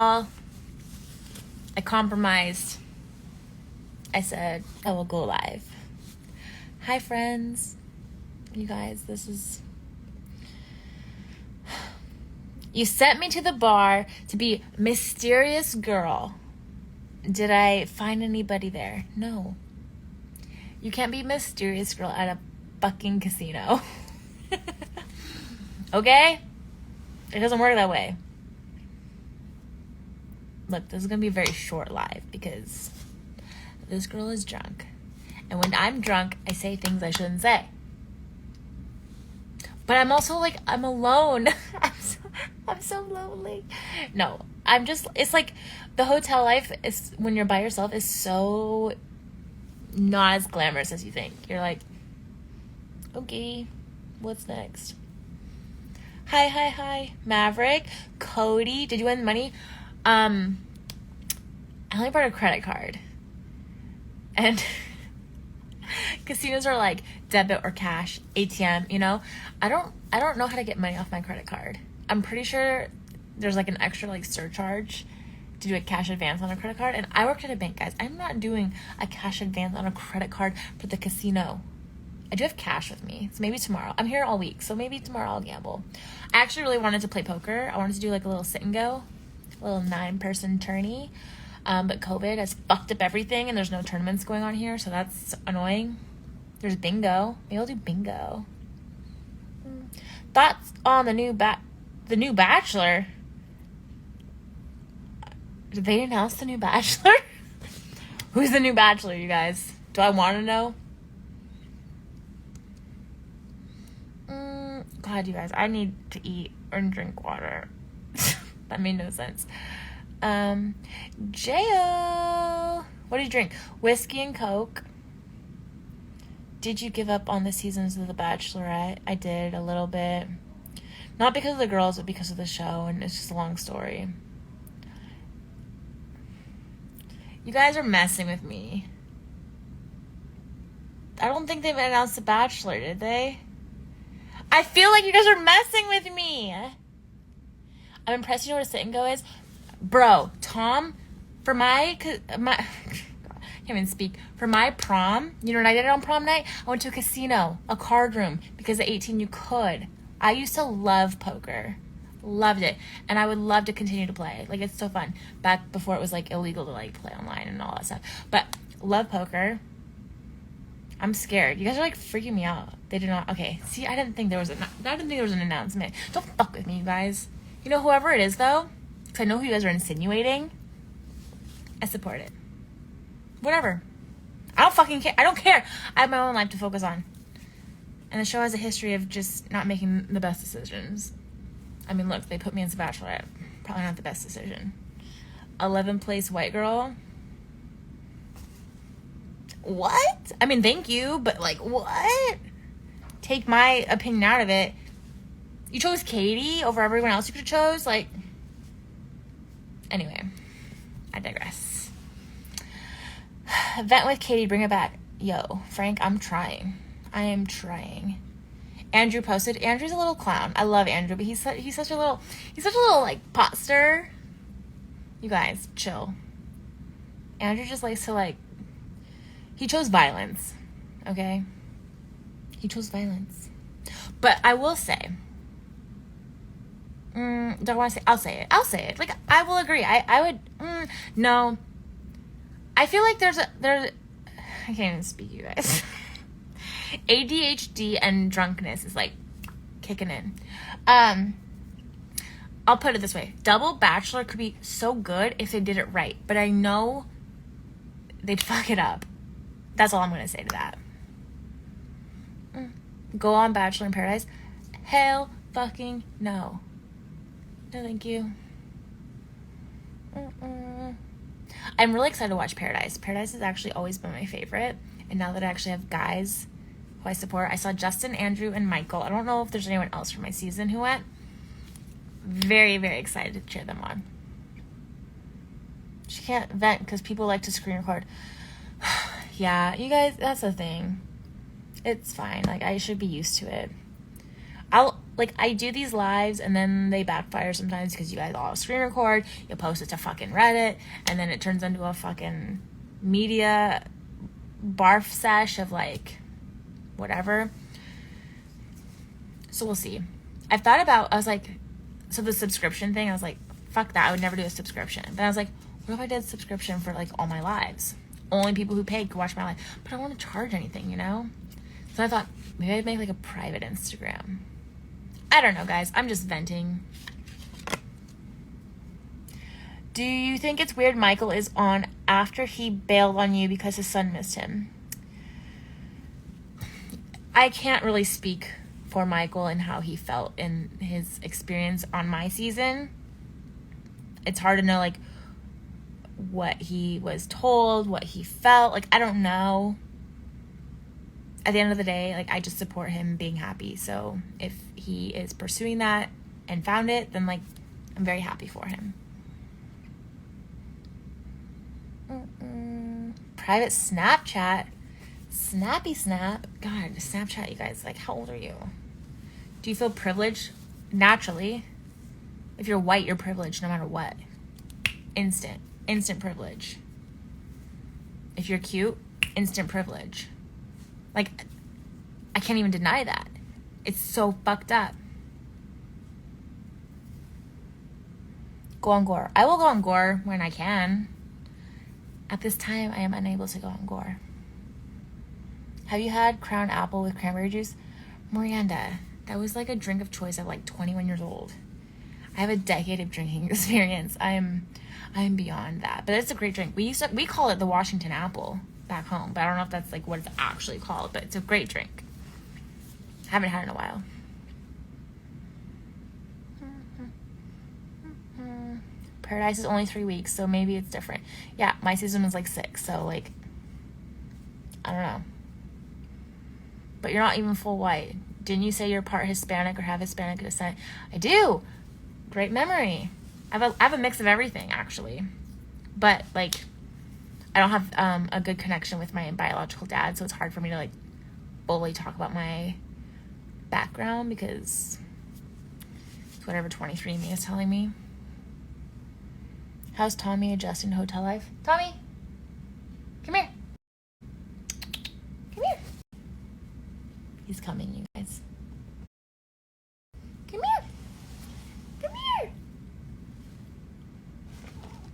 I compromised. I said, I will go live. Hi, friends. You guys, this is... You sent me to the bar to be mysterious girl. Did I find anybody there? No. You can't be mysterious girl at a fucking casino. Okay? It doesn't work that way. Look, this is going to be a very short live because this girl is drunk. And when I'm drunk, I say things I shouldn't say. But I'm also like, I'm alone. I'm so lonely. No, I'm just, it's like the hotel life is, when you're by yourself, is so not as glamorous as you think. You're like, okay, what's next? Hi. Maverick, Cody, did you win money? I only brought a credit card. And casinos are like debit or cash, ATM, you know? I don't know how to get money off my credit card. I'm pretty sure there's like an extra like surcharge to do a cash advance on a credit card. And I worked at a bank, guys. I'm not doing a cash advance on a credit card for the casino. I do have cash with me, so maybe tomorrow. I'm here all week, so maybe tomorrow I'll gamble. I actually really wanted to play poker. I wanted to do like a little sit and go, a little 9-person tourney. But COVID has fucked up everything, and there's no tournaments going on here, so that's annoying. There's bingo. Maybe I'll do bingo. Thoughts on the new Bachelor? Did they announce the new Bachelor? Who's the new Bachelor, you guys? Do I want to know? God, you guys, I need to eat or drink water. That made no sense. J.O. What do you drink? Whiskey and Coke. Did you give up on the seasons of The Bachelorette? I did, a little bit. Not because of the girls, but because of the show, and it's just a long story. You guys are messing with me. I don't think they've announced The Bachelor, did they? I feel like you guys are messing with me. I'm impressed you know what a sit and go is. Bro, Tom, for my can't even speak. For my prom, you know what I did on prom night? I went to a casino, a card room, because at 18 you could. I used to love poker. Loved it. And I would love to continue to play. Like, it's so fun. Back before it was, like, illegal to, like, play online and all that stuff. But, love poker. I'm scared. You guys are, like, freaking me out. They did not. Okay. See, I didn't think there was an announcement. Don't fuck with me, you guys. You know, whoever it is, though, because I know who you guys are insinuating, I support it. Whatever. I don't fucking care. I don't care. I have my own life to focus on. And the show has a history of just not making the best decisions. I mean, look, they put me as a Bachelorette. Probably not the best decision. 11th place white girl. What? I mean, thank you, but like, what? Take my opinion out of it. You chose Katie over everyone else you could have chose? Like, anyway, I digress. Vent with Katie, bring it back. Yo, Frank, I'm trying. I am trying. Andrew posted. Andrew's a little clown. I love Andrew, but he's such a little like pot stir. You guys, chill. Andrew just likes to like. He chose violence. Okay. He chose violence. But I will say. Don't want to say. I'll say it. Like, I will agree. I would. No. I feel like there's. I can't even speak, you guys. ADHD and drunkenness is like kicking in. I'll put it this way. Double Bachelor could be so good if they did it right. But I know they'd fuck it up. That's all I'm going to say to that. Go on Bachelor in Paradise? Hell fucking no. No, thank you. I'm really excited to watch Paradise. Paradise has actually always been my favorite. And now that I actually have guys who I support, I saw Justin, Andrew, and Michael. I don't know if there's anyone else from my season who went. Very, very excited to cheer them on. She can't vent because people like to screen record. Yeah, you guys, that's the thing. It's fine. Like, I should be used to it. like, I do these lives and then they backfire sometimes because you guys all screen record, you post it to fucking Reddit, and then it turns into a fucking media barf sesh of, like, whatever. So we'll see. I was like, so the subscription thing, I was like, fuck that, I would never do a subscription. But I was like, what if I did a subscription for, like, all my lives? Only people who paid could watch my life. But I don't want to charge anything, you know? So I thought, maybe I'd make, like, a private Instagram. I don't know, guys. I'm just venting. Do you think it's weird Michael is on after he bailed on you because his son missed him? I can't really speak for Michael and how he felt in his experience on my season. It's hard to know, like, what he was told, what he felt. Like, I don't know. At the end of the day, like, I just support him being happy. So if he is pursuing that and found it, then, like, I'm very happy for him. Private Snapchat. Snappy Snap. God, Snapchat, you guys. Like, how old are you? Do you feel privileged? Naturally. If you're white, you're privileged no matter what. Instant privilege. If you're cute, instant privilege. Like, I can't even deny that. It's so fucked up. Go on Gore. I will go on Gore when I can. At this time, I am unable to go on Gore. Have you had Crown Apple with cranberry juice? Miranda, that was like a drink of choice at like 21 years old. I have a decade of drinking experience. I am beyond that. But it's a great drink. We call it the Washington Apple back home, but I don't know if that's like what it's actually called, but it's a great drink. Haven't had it in a while. Paradise is only 3 weeks, so maybe it's different. Yeah, my season was like 6, so like, I don't know. But you're not even full white. Didn't you say you're part Hispanic or have Hispanic descent? I do. Great memory. I have a mix of everything, actually. But like, I don't have a good connection with my biological dad, so it's hard for me to like fully talk about my background because it's whatever 23andMe is telling me. How's Tommy adjusting to hotel life? Tommy, come here. Come here. He's coming, you guys. Come here. Come here.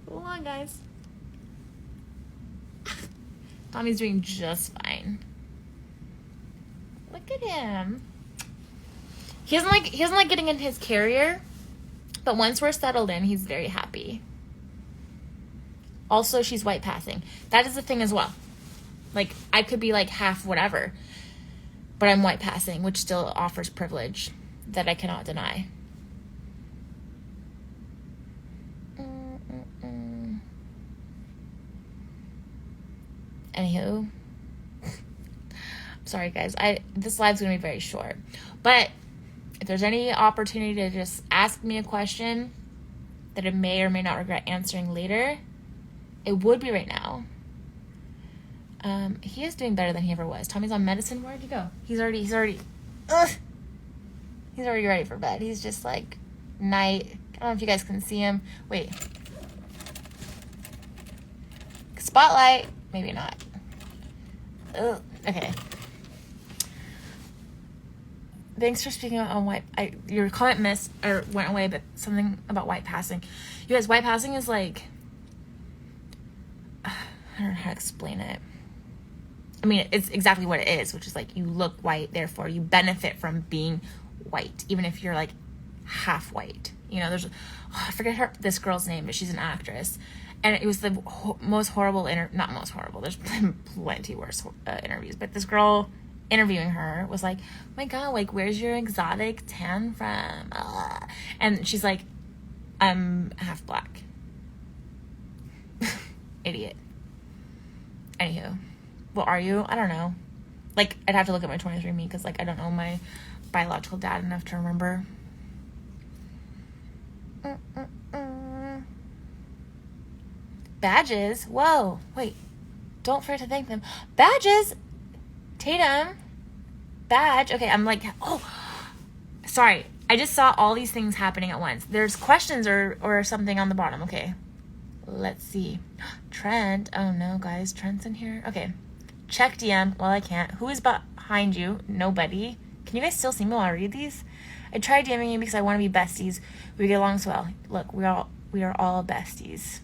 Hold on, guys. Tommy's doing just fine. Look at him. He doesn't like getting in his carrier, but once we're settled in, he's very happy. Also, she's white passing. That is the thing as well. Like, I could be like half whatever, but I'm white passing, which still offers privilege that I cannot deny. Anywho, sorry guys, this live's gonna be very short, but if there's any opportunity to just ask me a question that I may or may not regret answering later, it would be right now. He is doing better than he ever was. Tommy's on medicine. Where'd he go? He's already ready for bed. He's just like night. I don't know if you guys can see him. Wait. Spotlight. Maybe not. Ugh. Okay. Thanks for speaking on white. Your comment went away, but something about white passing. You guys, white passing is like, I don't know how to explain it. I mean, it's exactly what it is, which is like you look white, therefore you benefit from being white, even if you're like half white. You know, I forget this girl's name, but she's an actress. And it was the most horrible, not most horrible, there's been plenty worse interviews, but this girl interviewing her was like, oh my God, like, where's your exotic tan from? And she's like, I'm half black. Idiot. Anywho, what are you? I don't know. Like, I'd have to look at my 23andMe because, like, I don't know my biological dad enough to remember. Badges? Whoa. Wait. Don't forget to thank them. Badges? Tatum? Badge? Okay, I'm like, oh. Sorry, I just saw all these things happening at once. There's questions or something on the bottom. Okay, let's see. Trent. Oh no, guys, Trent's in here. Okay, check DM. Well, I can't. Who is behind you? Nobody. Can you guys still see me while I read these? I tried DMing you because I want to be besties. We get along so well. Look, we are all besties.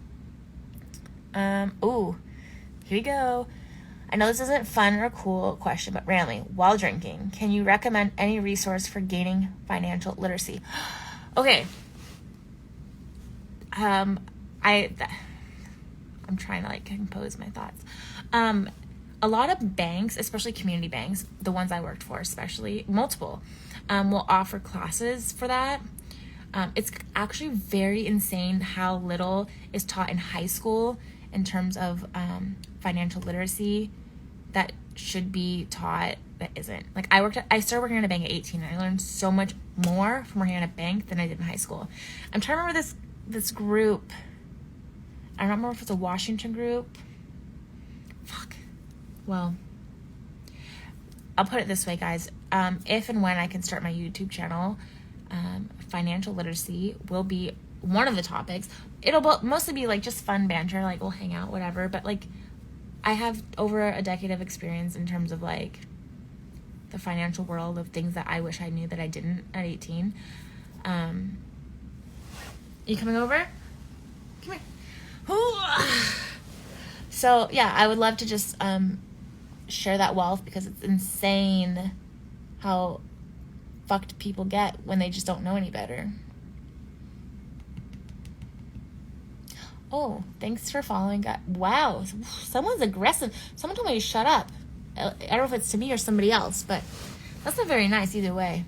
Ooh, here we go. I know this isn't fun or cool question, but randomly, while drinking, can you recommend any resource for gaining financial literacy? Okay. I'm trying to like compose my thoughts. A lot of banks, especially community banks, the ones I worked for, especially multiple, will offer classes for that. It's actually very insane how little is taught in high school in terms of financial literacy that should be taught that isn't. Like I started working in a bank at 18 and I learned so much more from working at a bank than I did in high school. I'm trying to remember this group. I don't remember if it's a Washington group. Fuck. Well, I'll put it this way, guys. If and when I can start my YouTube channel, financial literacy will be one of the topics. It'll mostly be like just fun banter, like we'll hang out, whatever. But like, I have over a decade of experience in terms of like the financial world of things that I wish I knew that I didn't at 18. You coming over? Come here. So yeah, I would love to just share that wealth because it's insane how fucked people get when they just don't know any better. Oh, thanks for following. Wow, someone's aggressive. Someone told me to shut up. I don't know if it's to me or somebody else, but that's not very nice either way.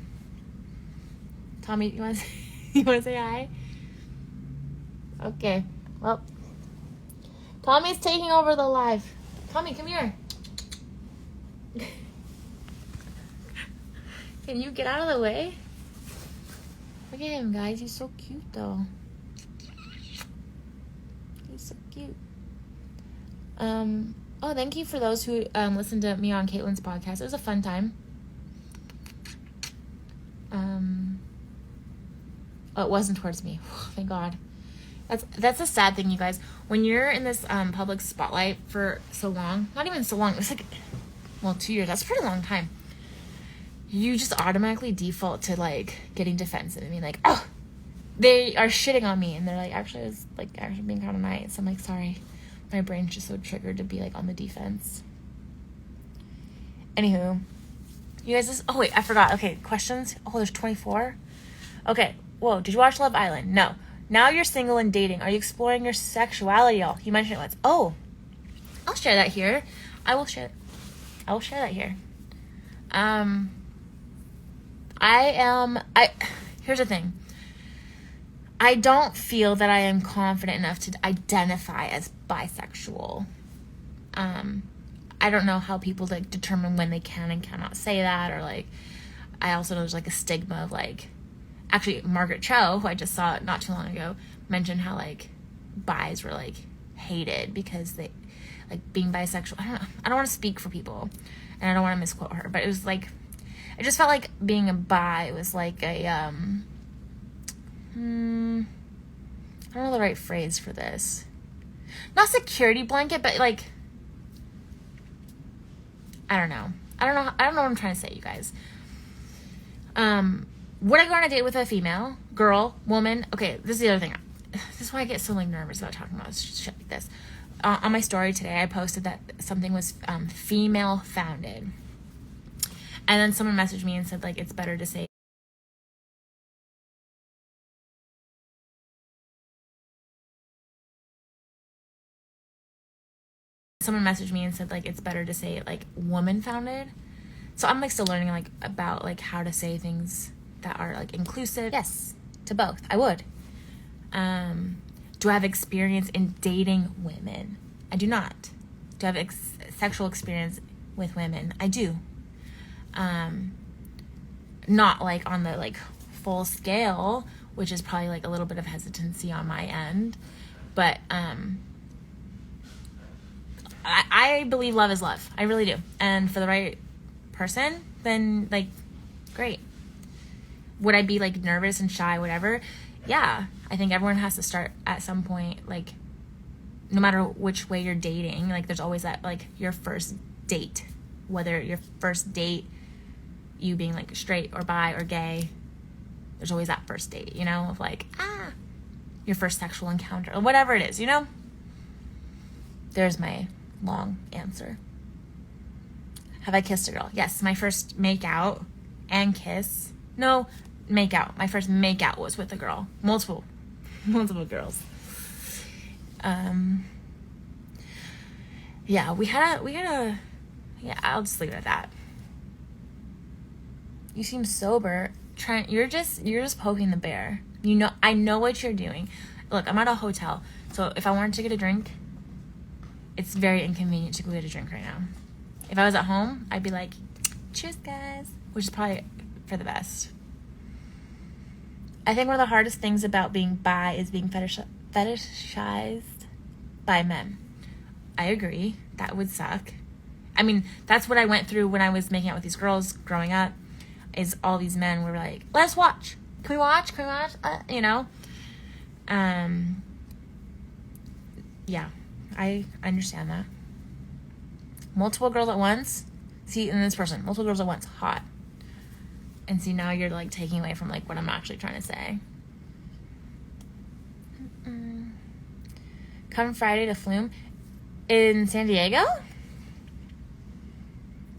Tommy, you want to say hi? Okay, well, Tommy's taking over the live. Tommy, come here. Can you get out of the way? Look at him, guys. He's so cute, though. He's so cute. Oh, thank you for those who listened to me on Caitlin's podcast. It was a fun time. Oh, it wasn't towards me. Thank God. That's a sad thing, you guys. When you're in this public spotlight for so long, not even so long, it was like, well, 2 years. That's a pretty long time. You just automatically default to like getting defensive and being like, oh, they are shitting on me, and they're like, actually, I was like actually being kind of nice. I'm like, sorry, my brain's just so triggered to be like on the defense. Anywho, you guys, oh wait, I forgot. Okay, questions. Oh, there's 24. Okay, whoa, did you watch Love Island? No. Now you're single and dating. Are you exploring your sexuality at all? You mentioned it once. Oh, I'll share that here. I will share that here. Here's the thing. I don't feel that I am confident enough to identify as bisexual. I don't know how people like determine when they can and cannot say that, or like, I also know there's like a stigma of like, actually Margaret Cho, who I just saw not too long ago, mentioned how like bis were like hated because they like being bisexual. I don't want to speak for people and I don't want to misquote her, but it was like, I just felt like being a bi was like a, I don't know the right phrase for this. Not security blanket, but like, I don't know what I'm trying to say, you guys. Would I go on a date with a female, girl, woman? Okay, this is the other thing. This is why I get so like nervous about talking about shit like this. On my story today, I posted that something was female founded. And then someone messaged me and said, like, it's better to say like woman founded. So I'm like still learning like about like how to say things that are like inclusive. Yes, to both. I would. Do I have experience in dating women? I do not. Do I have sexual experience with women? I do. Not like on the like full scale, which is probably like a little bit of hesitancy on my end, but I believe love is love. I really do. And for the right person, then like, great. would I be like nervous and shy, whatever? Yeah, I think everyone has to start at some point, like, no matter which way you're dating, like, there's always that, like, your first date, whether your first date, you being, like, straight or bi or gay, there's always that first date, you know, of, like, your first sexual encounter, or whatever it is, you know? There's my long answer. Have I kissed a girl? Yes, my first make out and kiss. No, make out. My first make out was with a girl. Multiple girls. Yeah, we had a, yeah, I'll just leave it at that. You seem sober. You're just poking the bear. You know, I know what you're doing. Look, I'm at a hotel, so if I wanted to get a drink, it's very inconvenient to go get a drink right now. If I was at home, I'd be like, cheers, guys, which is probably for the best. I think one of the hardest things about being bi is being fetishized by men. I agree. That would suck. I mean, that's what I went through when I was making out with these girls growing up, is all these men were like, let's watch. Can we watch? You know? Yeah, I understand that. Multiple girls at once. See, and this person, multiple girls at once, hot. And see, now you're, like, taking away from, like, what I'm actually trying to say. Come Friday to Flume in San Diego?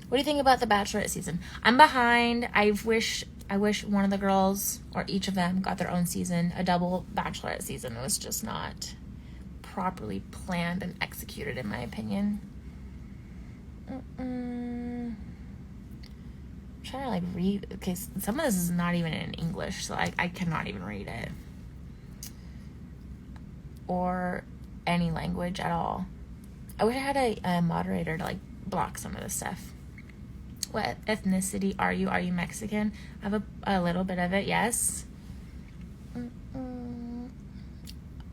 What do you think about the Bachelorette season? I'm behind. I wish one of the girls, or each of them, got their own season. A double Bachelorette season was just not properly planned and executed, in my opinion. I'm trying to, like, read. Okay, some of this is not even in English, so I cannot even read it. Or any language at all. I wish I had a moderator to, like, block some of this stuff. What ethnicity are you? Are you Mexican? I have a little bit of it, yes.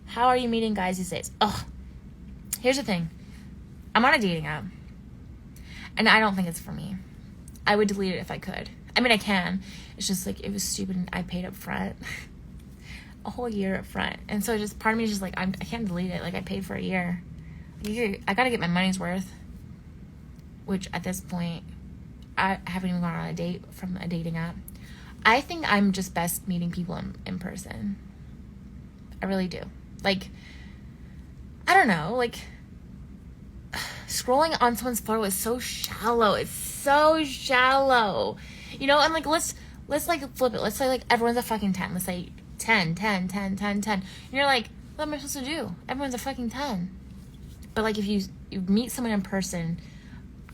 How are you meeting guys these days? Oh, here's the thing. I'm on a dating app. And I don't think it's for me. I would delete it if I could. I mean, I can. It's just, like, it was stupid and I paid up front. A whole year up front. And so just, part of me is just like, I can't delete it. Like, I paid for a year. I gotta get my money's worth. Which, at this point, I haven't even gone on a date from a dating app. I think I'm just best meeting people in person. I really do. Like, I don't know, like, scrolling on someone's photo is so shallow. It's so shallow. You know, and, like, let's like, flip it. Let's say, like, everyone's a fucking 10. Let's say 10. And you're like, what am I supposed to do? Everyone's a fucking 10. But, like, if you meet someone in person,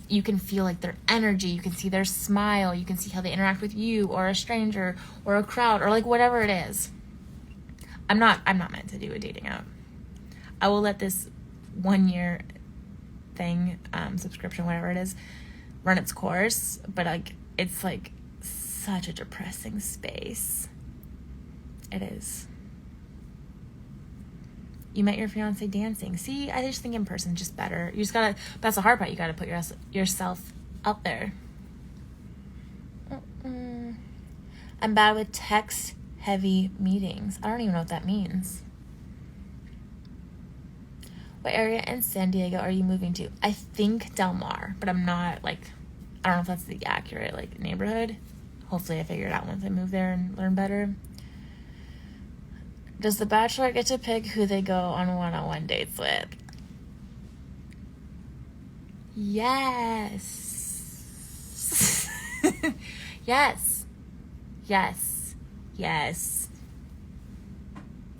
you can feel, like, their energy. You can see their smile. You can see how they interact with you or a stranger or a crowd or, like, whatever it is. I'm not meant to do a dating app. I will let this 1 year thing, subscription, whatever it is, run its course. But, like, it's, like, such a depressing space. It is. You met your fiance dancing. See, I just think in person just better. You just gotta, that's the hard part. You gotta put yourself out there. I'm bad with text-heavy meetings. I don't even know what that means. What area in San Diego are you moving to? I think Del Mar, but I'm not, like, I don't know if that's the accurate, like, neighborhood. Hopefully I figure it out once I move there and learn better. Does the Bachelor get to pick who they go on one-on-one dates with? Yes. Yes. Yes. Yes.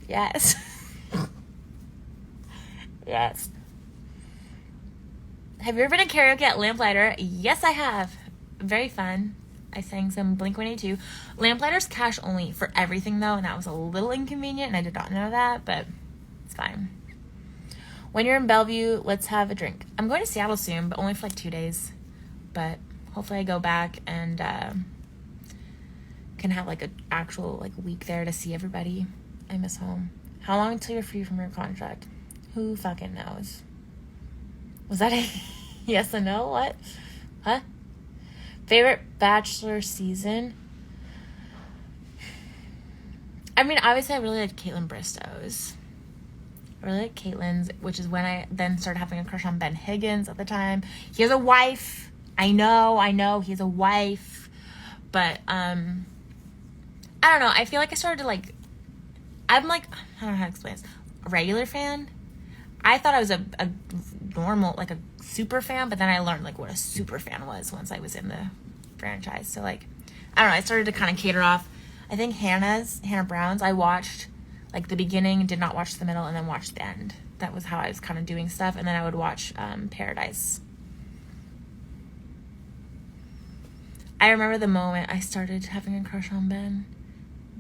Yes. Yes. Have you ever been to karaoke at Lamplighter? Yes, I have. Very fun. I sang some Blink-182. Lamplighter's cash only for everything, though, and that was a little inconvenient, and I did not know that, but it's fine. When you're in Bellevue, let's have a drink. I'm going to Seattle soon, but only for, like, 2 days. But hopefully I go back and can have, like, an actual, like, week there to see everybody. I miss home. How long until you're free from your contract? Who fucking knows? Was that a yes or no? What? Huh? Favorite Bachelor season? I mean, obviously, I really liked Caitlin Bristow's. I really like Caitlin's, which is when I then started having a crush on Ben Higgins at the time. He has a wife. I know, he has a wife. But, I don't know. I feel like I started to, like, I'm like, I don't know how to explain this. A regular fan. I thought I was a normal, like a super fan, but then I learned, like, what a super fan was once I was in the franchise. So, like, I don't know. I started to kind of cater off. I think Hannah Brown's, I watched, like, the beginning, did not watch the middle, and then watched the end. That was how I was kind of doing stuff. And then I would watch Paradise. I remember the moment I started having a crush on Ben.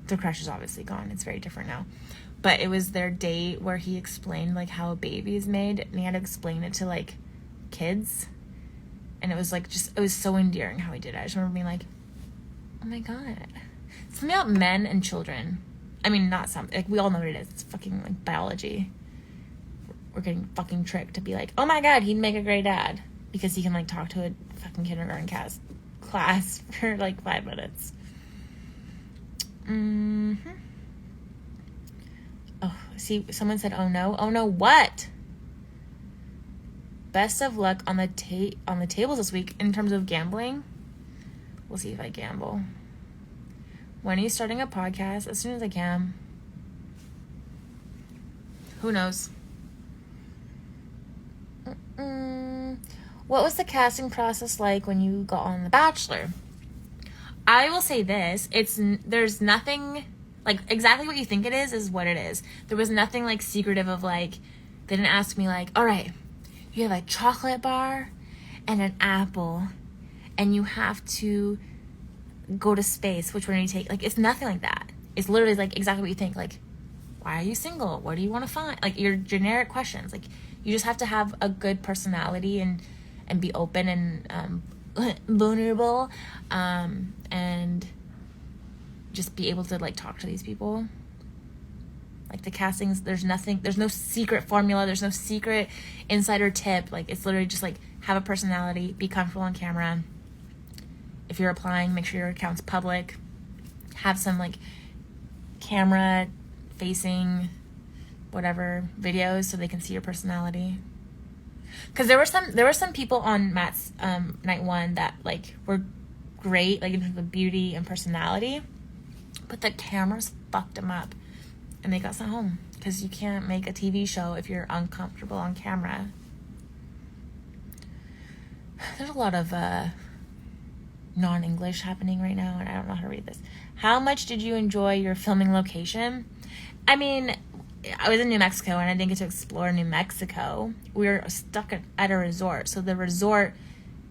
The crush is obviously gone. It's very different now. But it was their date where he explained, like, how a baby is made. And he had to explain it to, like, kids. And it was, like, just, it was so endearing how he did it. I just remember being like, oh, my God. Something about men and children. I mean, not some. Like, we all know what it is. It's fucking, like, biology. We're getting fucking tricked to be like, oh, my God, he'd make a great dad. Because he can, like, talk to a fucking kindergarten class for, like, 5 minutes. Oh, see, someone said, oh no. Oh no, what? Best of luck on the tables this week in terms of gambling. We'll see if I gamble. When are you starting a podcast? As soon as I can. Who knows? What was the casting process like when you got on The Bachelor? I will say this, there's nothing, like, exactly what you think it is what it is. There was nothing, like, secretive of, like, they didn't ask me, like, all right, you have a chocolate bar and an apple, and you have to go to space. Which one do you take? Like, it's nothing like that. It's literally, like, exactly what you think. Like, why are you single? What do you want to find? Like, your generic questions. Like, you just have to have a good personality and be open and, vulnerable, and just be able to, like, talk to these people. Like, the castings, there's no secret formula, there's no secret insider tip. Like, it's literally just, like, have a personality, be comfortable on camera. If you're applying, make sure your account's public, have some, like, camera facing whatever videos so they can see your personality. Because there were some people on Matt's night one that, like, were great, like, in terms of beauty and personality, but the cameras fucked them up, and they got sent home because you can't make a TV show if you're uncomfortable on camera. There's a lot of non-English happening right now, and I don't know how to read this. How much did you enjoy your filming location? I mean, I was in New Mexico, and I didn't get to explore New Mexico. We were stuck at a resort, so the resort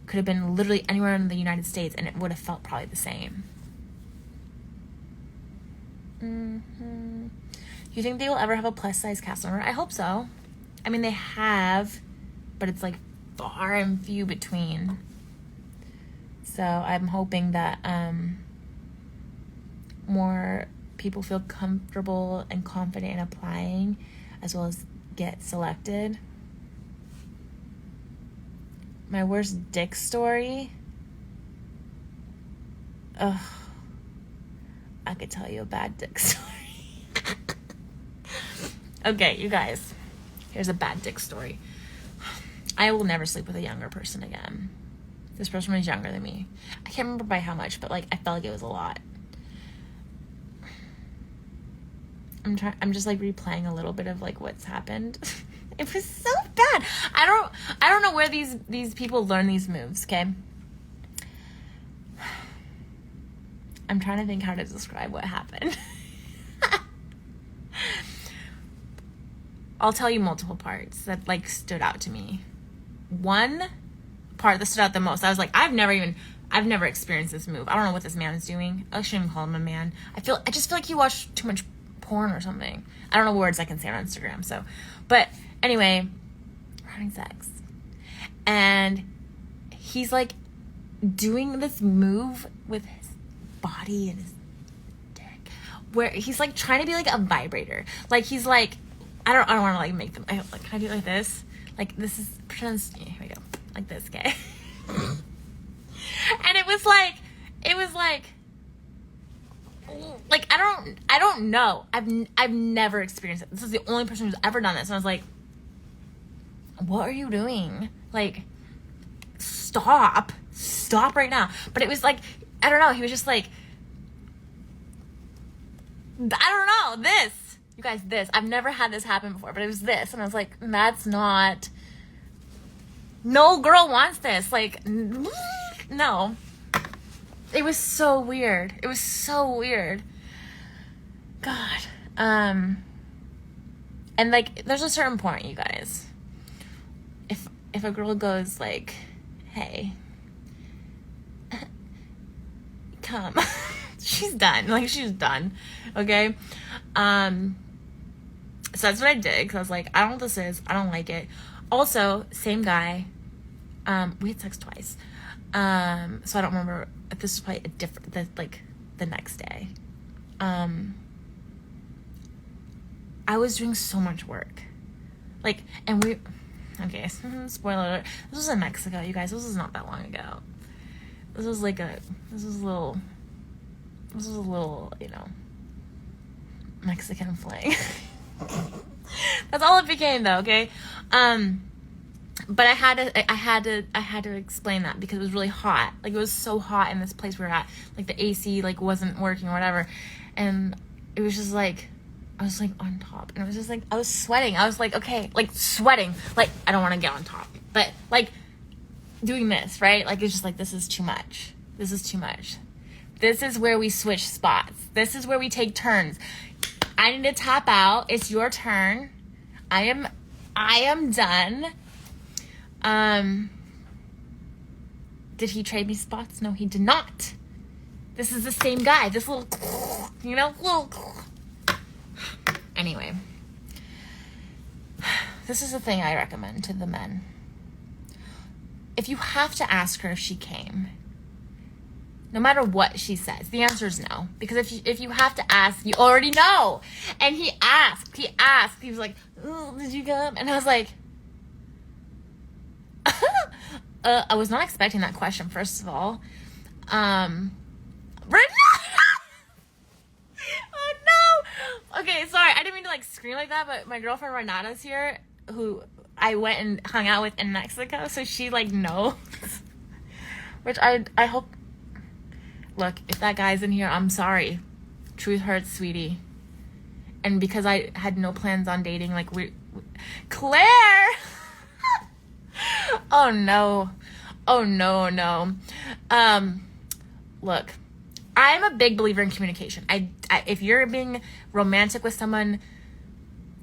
could have been literally anywhere in the United States, and it would have felt probably the same. You think they will ever have a plus-size cast member? I hope so. I mean, they have, but it's, like, far and few between. So I'm hoping that more people feel comfortable and confident in applying, as well as get selected. My worst dick story? Ugh. I could tell you a bad dick story. Okay, you guys. Here's a bad dick story. I will never sleep with a younger person again. This person was younger than me. I can't remember by how much, but, like, I felt like it was a lot. I'm just, like, replaying a little bit of, like, what's happened. It was so bad. I don't know where these people learn these moves, okay? I'm trying to think how to describe what happened. I'll tell you multiple parts that, like, stood out to me. One part that stood out the most, I was like, I've never experienced this move. I don't know what this man is doing. I shouldn't even call him a man. I just feel like he watched too much porn or something. I don't know words I can say on Instagram, so. But anyway, we're having sex. And he's, like, doing this move with his body and his dick, where he's, like, trying to be, like, a vibrator. Like, he's, like, I don't want to, like, make them, like, can I do it like this? Like, this is, pretend, here we go. Like this, okay? And it was like, like, I don't know. I've never experienced it. This is the only person who's ever done this. And I was like, what are you doing? Like, stop right now. But it was like, I don't know. He was just like, I don't know, this. You guys, this. I've never had this happen before, but it was this. And I was like, that's not, no girl wants this. Like, no. It was so weird. It was so weird. God. And like, there's a certain point, you guys. If a girl goes like, hey, come, she's done. Like, she's done. Okay. So that's what I did. Cause I was like, I don't know what this is. I don't like it. Also, same guy. We had sex twice. So I don't remember if this was probably a different, the next day. I was doing so much work. Like, and okay, spoiler alert. This was in Mexico, you guys. This was not that long ago. This was a little, you know, Mexican fling. That's all it became, though, okay? But I had to explain that because it was really hot. Like, it was so hot in this place we were at. Like, the AC, like, wasn't working or whatever. And it was just like, I was like on top. And it was just like, I was sweating. I was like, okay, like sweating. Like, I don't want to get on top. But like doing this, right? Like, it's just like, this is too much. This is too much. This is where we switch spots. This is where we take turns. I need to tap out. It's your turn. I am done. Did he trade me spots? No, he did not. This is the same guy. This little, you know, little. Anyway, this is the thing I recommend to the men. If you have to ask her if she came, no matter what she says, the answer is no. Because if you have to ask, you already know. And he asked. He was like, oh, did you come? And I was like, I was not expecting that question, first of all. Oh no! Okay, sorry, I didn't mean to like scream like that, but my girlfriend Renata's here, who I went and hung out with in Mexico, so she like knows. Which I hope. Look, if that guy's in here, I'm sorry. Truth hurts, sweetie. And because I had no plans on dating, like Claire. Oh no. Look, I'm a big believer in communication. If you're being romantic with someone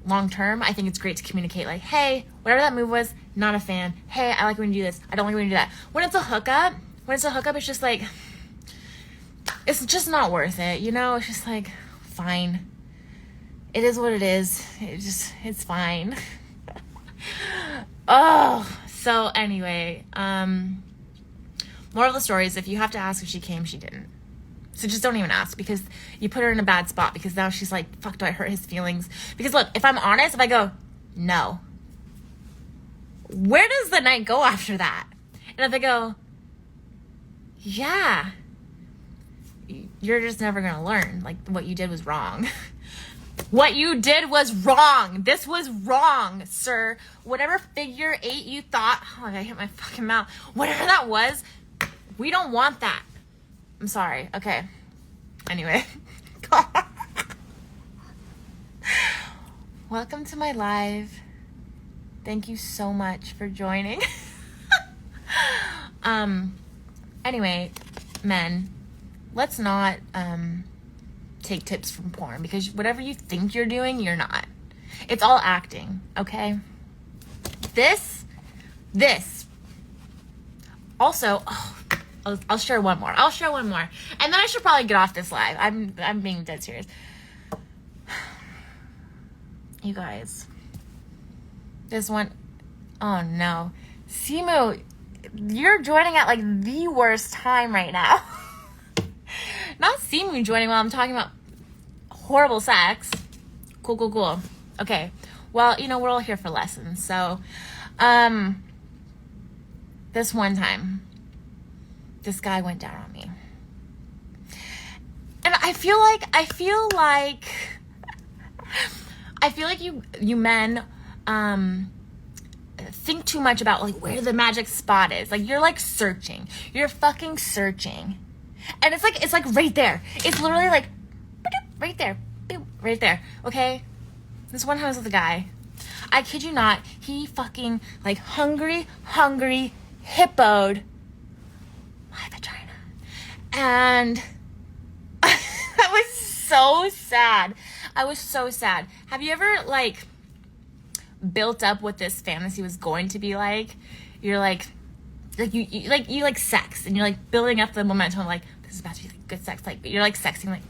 long term, I think it's great to communicate. Like, hey, whatever that move was, not a fan. Hey, I like when you do this. I don't like when you do that. When it's a hookup, it's just like, it's just not worth it. You know, it's just like, fine. It is what it is. It's fine. Oh, so anyway, moral of the story is if you have to ask if she came, she didn't. So just don't even ask, because you put her in a bad spot, because now she's like, fuck, do I hurt his feelings? Because look, if I'm honest, if I go, no, where does the night go after that? And if I go, yeah, you're just never going to learn. Like, what you did was wrong. What you did was wrong. This was wrong, sir. Whatever figure 8 you thought, oh, I hit my fucking mouth. Whatever that was, we don't want that. I'm sorry. Okay. Anyway. Welcome to my live. Thank you so much for joining. Anyway, men, let's not take tips from porn, because whatever you think you're doing, you're not. It's all acting, okay? This. Also, I'll share one more. And then I should probably get off this live. I'm being dead serious. You guys. This one, oh no. Simu, you're joining at like the worst time right now. Not Simu joining while I'm talking about horrible sex. Cool. Okay. Well, you know, we're all here for lessons. So, this one time, this guy went down on me. And I feel like you men think too much about like where the magic spot is. Like you're like searching. You're fucking searching. And it's like right there. It's literally like right there. Right there. Okay? This one time I was with a guy. I kid you not, he fucking like hungry hippoed my vagina. And I was so sad. I was so sad. Have you ever like built up what this fantasy was going to be like? You're like you like sex, and you're like building up the momentum of like this is about to be like good sex. Like you're like sexing like,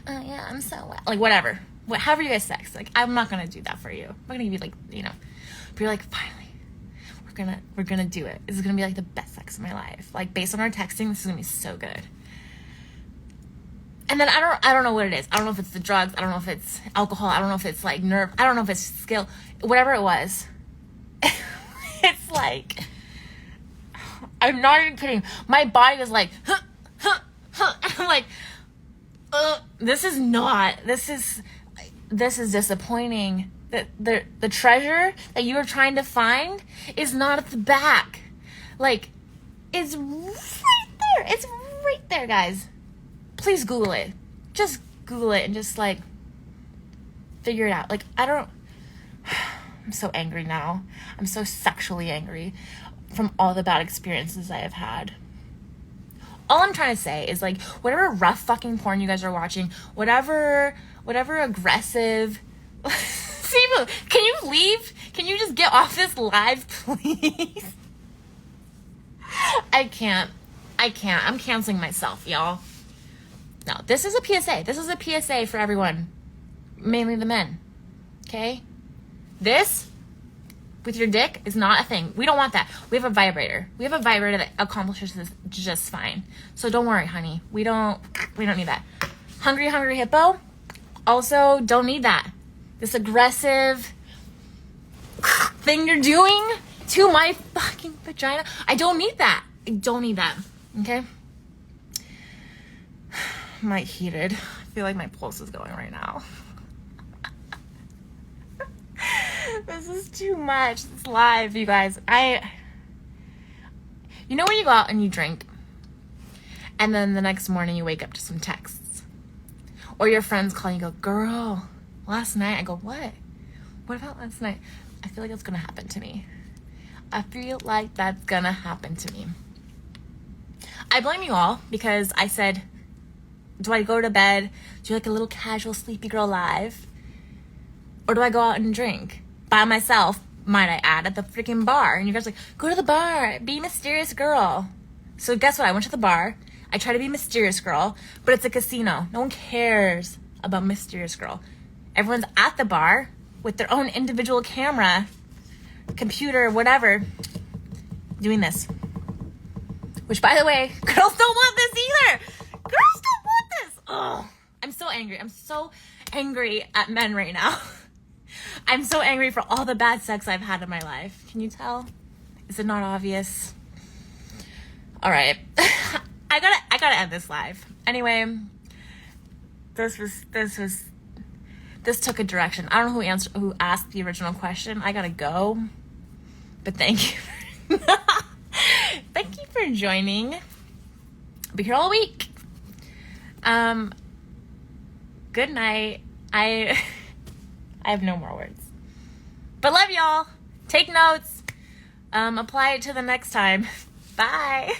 oh yeah, I'm so wet. Like whatever. However you guys sex. Like I'm not gonna do that for you. I'm not gonna give you like, you know. But you're like, finally, we're gonna do it. This is gonna be like the best sex of my life. Like based on our texting, this is gonna be so good. And then I don't know what it is. I don't know if it's the drugs. I don't know if it's alcohol. I don't know if it's like nerve. I don't know if it's skill. Whatever it was. It's like, I'm not even kidding. My body was like, And I'm like, this is disappointing. The treasure that you were trying to find is not at the back. Like, it's right there. It's right there, guys. Please Google it. Just Google it and just like figure it out. Like, I'm so angry now. I'm so sexually angry from all the bad experiences I have had. All I'm trying to say is like, whatever rough fucking porn you guys are watching, whatever aggressive, Simu, can you leave? Can you just get off this live, please? I can't. I'm canceling myself, y'all. No, this is a PSA. This is a PSA for everyone. Mainly the men. Okay? This, with your dick, is not a thing. We don't want that. We have a vibrator. We have a vibrator that accomplishes this just fine. So don't worry, honey. We don't need that. Hungry hippo, also don't need that. This aggressive thing you're doing to my fucking vagina, I don't need that. I don't need that. Okay? I'm like heated. I feel like my pulse is going right now. This is too much. It's live, you guys. You know when you go out and you drink, and then the next morning you wake up to some texts, or your friends call and you go, girl, last night. I go, what? What about last night? I feel like it's gonna happen to me. I feel like that's gonna happen to me. I blame you all because I said, do I go to bed, do like a little casual sleepy girl live, or do I go out and drink by myself, might I add, at the freaking bar? And you guys are like, go to the bar, be a mysterious girl. So guess what? I went to the bar. I try to be a mysterious girl, but it's a casino. No one cares about mysterious girl. Everyone's at the bar with their own individual camera, computer, whatever, doing this. Which, by the way, girls don't want this either. Girls don't want this. Oh, I'm so angry. I'm so angry at men right now. I'm so angry for all the bad sex I've had in my life. Can you tell? Is it not obvious? All right. I gotta end this live. Anyway, this took a direction. I don't know who asked the original question. I gotta go. But thank you. Thank you for joining. I'll be here all week. Good night. I have no more words. But love y'all. Take notes. Apply it to the next time. Bye.